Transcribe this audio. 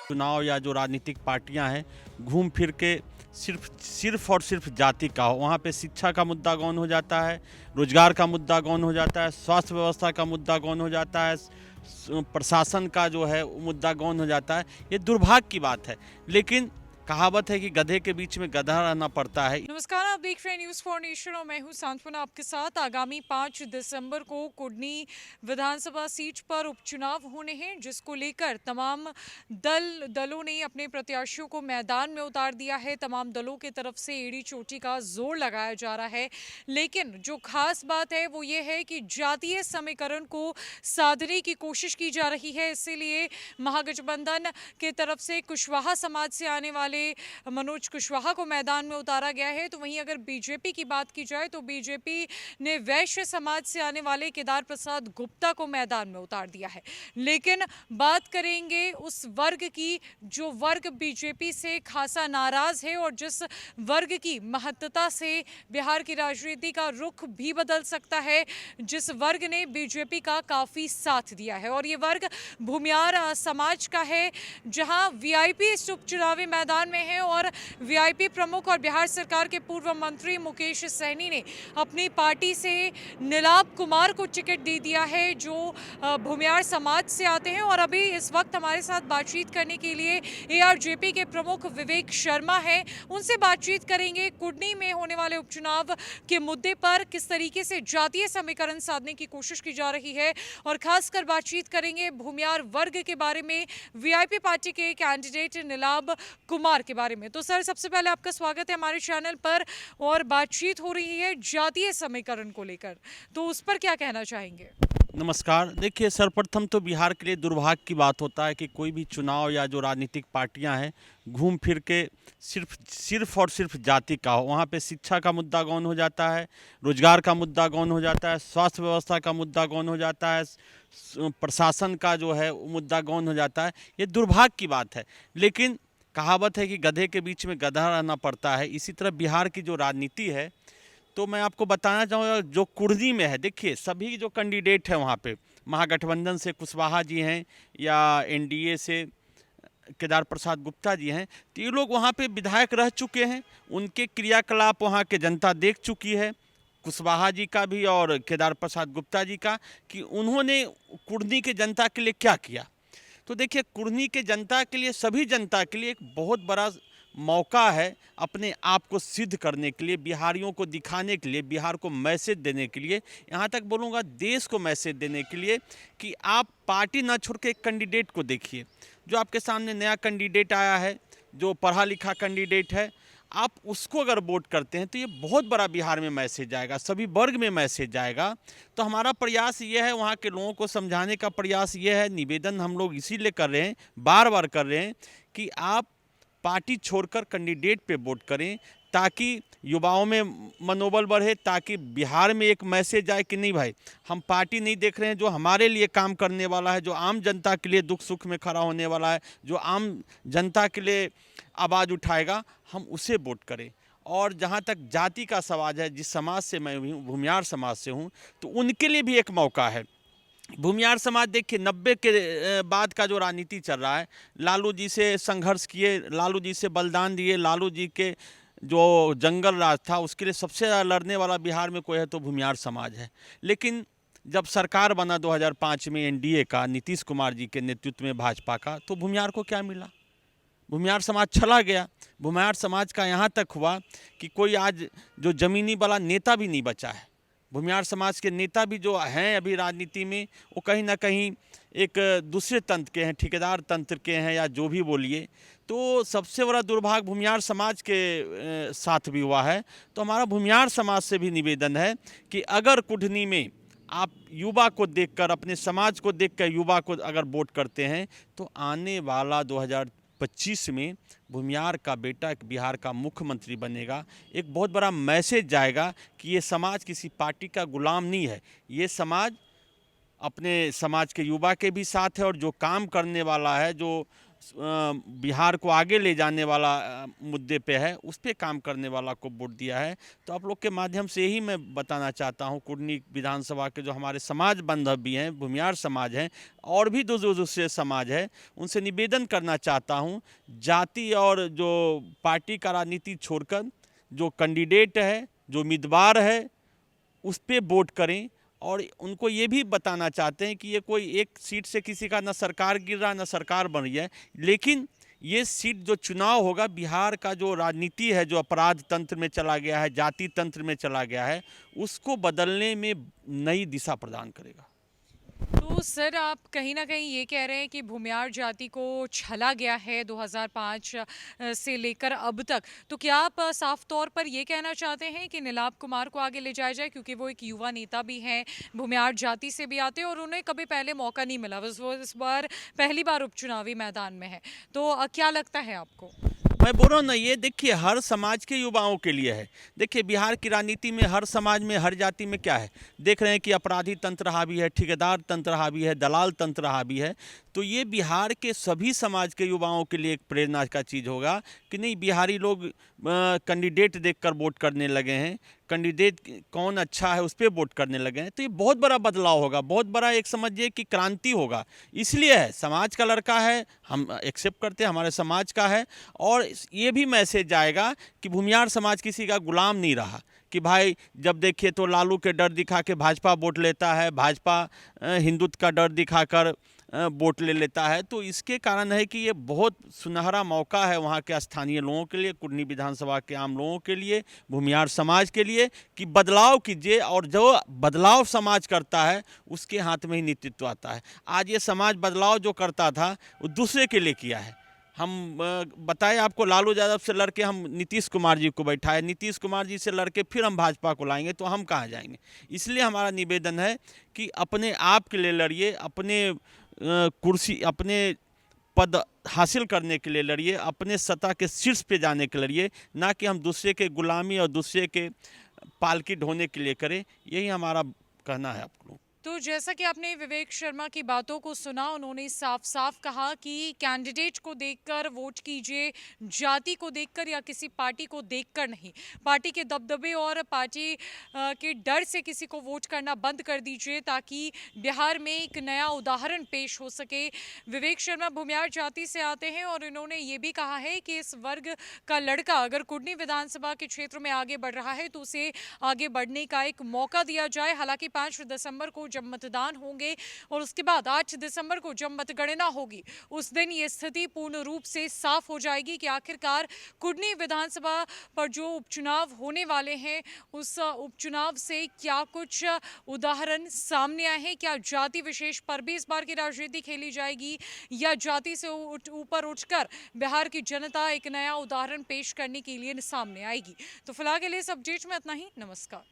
चुनाव या जो राजनीतिक पार्टियां हैं घूम फिर के सिर्फ और सिर्फ जाति का हो, वहाँ पे शिक्षा का मुद्दा गौन हो जाता है, रोजगार का मुद्दा गौन हो जाता है, स्वास्थ्य व्यवस्था का मुद्दा गौन हो जाता है, प्रशासन का जो है वो मुद्दा गौन हो जाता है। ये दुर्भाग्य की बात है, लेकिन कहावत है कि गधे के बीच में गधा रहना पड़ता है। नमस्कार, आप देख रहे हैं न्यूज़ फॉर नेशन और मैं हूं सांत्वना आपके साथ। आगामी 5 दिसंबर को कुडनी विधानसभा सीट पर उपचुनाव होने हैं, जिसको लेकर तमाम दलों ने अपने प्रत्याशियों को मैदान में उतार दिया है। तमाम दलों की तरफ से एड़ी चोटी का जोर लगाया जा रहा है, लेकिन जो खास बात है वो ये है कि जातीय समीकरण को साधने की कोशिश की जा रही है। इसीलिए महागठबंधन के तरफ से कुशवाहा समाज से आने वाले मनोज कुशवाहा को मैदान में उतारा गया है। तो वहीं अगर बीजेपी की बात की जाए तो बीजेपी ने वैश्य समाज से आने वाले केदार प्रसाद गुप्ता को मैदान में उतार दिया है। लेकिन बात करेंगे उस वर्ग की जो वर्ग बीजेपी से खासा नाराज है और जिस वर्ग की महत्ता से बिहार की राजनीति का रुख भी बदल सकता है, जिस वर्ग ने बीजेपी का काफी साथ दिया है। और ये वर्ग भूमियार समाज का है, जहां वीआईपी इस उपचुनावी मैदान में है और वीआईपी प्रमुख और बिहार सरकार के पूर्व मंत्री मुकेश सहनी ने अपनी पार्टी से नीलाब कुमार को टिकट दे दिया है, जो भूमियार समाज से आते हैं। और अभी इस वक्त हमारे साथ बातचीत करने के लिए एआरजेपी के प्रमुख विवेक शर्मा हैं। उनसे बातचीत करेंगे कुडनी में होने वाले उपचुनाव के मुद्दे पर, किस तरीके से जातीय समीकरण साधने की कोशिश की जा रही है, और खासकर बातचीत करेंगे भूमियार वर्ग के बारे में, वीआईपी पार्टी के कैंडिडेट नीलाब कुमार के बारे में। तो सर, सबसे पहले आपका स्वागत है हमारे चैनल पर। और बातचीत हो रही है जातीय समीकरण को लेकर, तो उस पर क्या कहना चाहेंगे? नमस्कार। देखिए, सर्वप्रथम तो बिहार के लिए दुर्भाग्य की बात होता है कि कोई भी चुनाव या जो राजनीतिक पार्टियां हैं घूम फिर के सिर्फ और सिर्फ जाति का हो, वहाँ पे शिक्षा का मुद्दा गौन हो जाता है, रोजगार का मुद्दा गौन हो जाता है, स्वास्थ्य व्यवस्था का मुद्दा गौन हो जाता है, प्रशासन का जो है वो मुद्दा गौन हो जाता है। ये दुर्भाग्य की बात है, लेकिन कहावत है कि गधे के बीच में गधा रहना पड़ता है। इसी तरह बिहार की जो राजनीति है, तो मैं आपको बताना चाहूँगा जो कुर्दी में है। देखिए, सभी जो कैंडिडेट हैं वहाँ पे, महागठबंधन से कुशवाहा जी हैं या एनडीए से केदार प्रसाद गुप्ता जी हैं, तो ये लोग वहाँ पे विधायक रह चुके हैं। उनके क्रियाकलाप वहाँ के जनता देख चुकी है, कुशवाहा जी का भी और केदार प्रसाद गुप्ता जी का, कि उन्होंने कुर्दी के जनता के लिए क्या किया। तो देखिए, कुर्दी के जनता के लिए, सभी जनता के लिए एक बहुत बड़ा मौका है अपने आप को सिद्ध करने के लिए, बिहारियों को दिखाने के लिए, बिहार को मैसेज देने के लिए, यहाँ तक बोलूँगा देश को मैसेज देने के लिए कि आप पार्टी ना छोड़ के एक कैंडिडेट को देखिए। जो आपके सामने नया कैंडिडेट आया है, जो पढ़ा लिखा कैंडिडेट है, आप उसको अगर वोट करते हैं तो ये बहुत बड़ा बिहार में मैसेज आएगा, सभी वर्ग में मैसेज जाएगा। तो हमारा प्रयास ये है, वहाँ के लोगों को समझाने का प्रयास ये है, निवेदन हम लोग इसीलिए कर रहे हैं, बार बार कर रहे हैं, कि आप पार्टी छोड़कर कैंडिडेट पे वोट करें, ताकि युवाओं में मनोबल बढ़े, ताकि बिहार में एक मैसेज आए कि नहीं भाई, हम पार्टी नहीं देख रहे हैं, जो हमारे लिए काम करने वाला है, जो आम जनता के लिए दुख सुख में खड़ा होने वाला है, जो आम जनता के लिए आवाज़ उठाएगा, हम उसे वोट करें। और जहाँ तक जाति का सवाल है, जिस समाज से मैं हूँ, भूमियार समाज से हूँ, तो उनके लिए भी एक मौका है। भूमियार समाज, देखिए 90 के बाद का जो राजनीति चल रहा है, लालू जी से संघर्ष किए, लालू जी से बलिदान दिए, लालू जी के जो जंगल राज था उसके लिए सबसे ज़्यादा लड़ने वाला बिहार में कोई है तो भूमियार समाज है। लेकिन जब सरकार बना 2005 में एनडीए का, नीतीश कुमार जी के नेतृत्व में भाजपा का, तो भूमियार को क्या मिला? भूमियार समाज चला गया। भूमियार समाज का यहाँ तक हुआ कि कोई आज जो ज़मीनी वाला नेता भी नहीं बचा है। भूमियार समाज के नेता भी जो हैं अभी राजनीति में, वो कहीं ना कहीं एक दूसरे तंत्र के हैं, ठेकेदार तंत्र के हैं, या जो भी बोलिए। तो सबसे बड़ा दुर्भाग्य भूमियार समाज के साथ भी हुआ है। तो हमारा भूमियार समाज से भी निवेदन है कि अगर कुडनी में आप युवा को देखकर, अपने समाज को देखकर युवा को अगर वोट करते हैं, तो आने वाला 2025 में भूमियार का बेटा एक बिहार का मुख्यमंत्री बनेगा। एक बहुत बड़ा मैसेज जाएगा कि ये समाज किसी पार्टी का गुलाम नहीं है, ये समाज अपने समाज के युवा के भी साथ है, और जो काम करने वाला है, जो बिहार को आगे ले जाने वाला मुद्दे पे है, उस पे काम करने वाला को वोट दिया है। तो आप लोग के माध्यम से यही मैं बताना चाहता हूँ, कुर्नी विधानसभा के जो हमारे समाज बांधव भी हैं, भूमियार समाज हैं, और भी दूसरे समाज है, उनसे निवेदन करना चाहता हूँ, जाति और जो पार्टी का राजनीति छोड़कर जो कैंडिडेट है, जो उम्मीदवार है, उस पे वोट करें। और उनको ये भी बताना चाहते हैं कि ये कोई एक सीट से किसी का ना सरकार गिर रहा ना सरकार बन रही है, लेकिन ये सीट जो चुनाव होगा, बिहार का जो राजनीति है, जो अपराध तंत्र में चला गया है, जाति तंत्र में चला गया है, उसको बदलने में नई दिशा प्रदान करेगा। तो सर, आप कहीं ना कहीं ये कह रहे हैं कि भूमियार जाति को छला गया है 2005 से लेकर अब तक। तो क्या आप साफ तौर पर ये कहना चाहते हैं कि नीलाभ कुमार को आगे ले जाया जाए, क्योंकि वो एक युवा नेता भी हैं, भूमियार जाति से भी आते हैं और उन्हें कभी पहले मौका नहीं मिला, बस वो इस बार पहली बार उपचुनावी मैदान में है। तो क्या लगता है आपको? मैं बोल रहा हूँ ना, ये देखिए हर समाज के युवाओं के लिए है। देखिए बिहार की राजनीति में हर समाज में, हर जाति में क्या है, देख रहे हैं कि अपराधी तंत्र हावी है, ठेकेदार तंत्र हावी है, दलाल तंत्र हावी है। तो ये बिहार के सभी समाज के युवाओं के लिए एक प्रेरणा का चीज़ होगा कि नहीं, बिहारी लोग कैंडिडेट देखकर वोट करने लगे हैं, कैंडिडेट कौन अच्छा है उस पर वोट करने लगे हैं। तो ये बहुत बड़ा बदलाव होगा, बहुत बड़ा एक समझिए कि क्रांति होगा। इसलिए है, समाज का लड़का है, हम एक्सेप्ट करते हैं, हमारे समाज का है। और ये भी मैसेज आएगा कि भूमियार समाज किसी का गुलाम नहीं रहा, कि भाई जब देखिए तो लालू के डर दिखा के भाजपा वोट लेता है, भाजपा हिंदुत्व का डर दिखाकर वोट ले लेता है। तो इसके कारण है कि ये बहुत सुनहरा मौका है वहाँ के स्थानीय लोगों के लिए, कुर्नी विधानसभा के आम लोगों के लिए, भूमियार समाज के लिए, कि बदलाव कीजिए। और जो बदलाव समाज करता है उसके हाथ में ही नेतृत्व आता है। आज ये समाज बदलाव जो करता था वो दूसरे के लिए किया है। हम बताए आपको, लालू यादव से लड़के हम नीतीश कुमार जी को बैठाए, नीतीश कुमार जी से लड़के फिर हम भाजपा को लाएंगे, तो हम कहाँ जाएंगे। इसलिए हमारा निवेदन है कि अपने आप के लिए लड़िए, अपने कुर्सी, अपने पद हासिल करने के लिए लड़िए, अपने सत्ता के शीर्ष पे जाने के लिए लड़िए, ना कि हम दूसरे के गुलामी और दूसरे के पालकी ढोने के लिए करें। यही हमारा कहना है आप लोग। तो जैसा कि आपने विवेक शर्मा की बातों को सुना, उन्होंने साफ साफ कहा कि कैंडिडेट को देखकर वोट कीजिए, जाति को देखकर या किसी पार्टी को देखकर नहीं। पार्टी के दबदबे और पार्टी के डर से किसी को वोट करना बंद कर दीजिए, ताकि बिहार में एक नया उदाहरण पेश हो सके। विवेक शर्मा भूमियार जाति से आते हैं और इन्होंने ये भी कहा है कि इस वर्ग का लड़का अगर कुर्नी विधानसभा के क्षेत्र में आगे बढ़ रहा है तो उसे आगे बढ़ने का एक मौका दिया जाए। हालांकि 5 दिसंबर को जब मतदान होंगे और उसके बाद 8 दिसंबर को जब मतगणना होगी, उस दिन ये स्थिति पूर्ण रूप से साफ हो जाएगी कि आखिरकार कुर्नी विधानसभा पर जो उपचुनाव होने वाले हैं, उस उपचुनाव से क्या कुछ उदाहरण सामने आए हैं। क्या जाति विशेष पर भी इस बार की राजनीति खेली जाएगी, या जाति से ऊपर उठकर बिहार की जनता एक नया उदाहरण पेश करने के लिए सामने आएगी। तो फिलहाल के लिए इस अपडेट में इतना ही। नमस्कार।